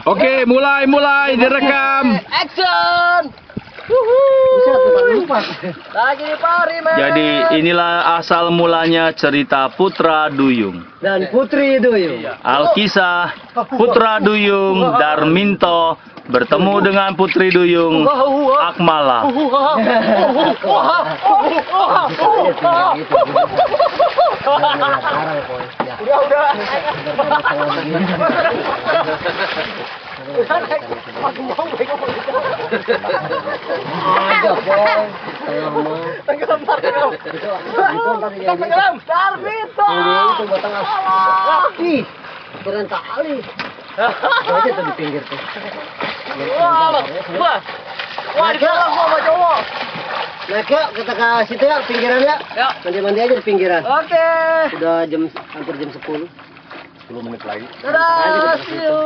Oke, mulai direkam. Action. Lagi di pari, men. Jadi inilah asal mulanya cerita Putra Duyung Dan Putri Duyung. Alkisah Putra Duyung Darminto bertemu dengan Putri Duyung Akmala. Keren kali. Aja tuh di pinggir tuh. Wah, di dalam gua sama cowok. Nah, kita ke situ ya, pinggiran ya. Mandi-mandi aja di pinggiran. Oke. Sudah hampir jam 10. 10 menit lagi. Dadah, see you.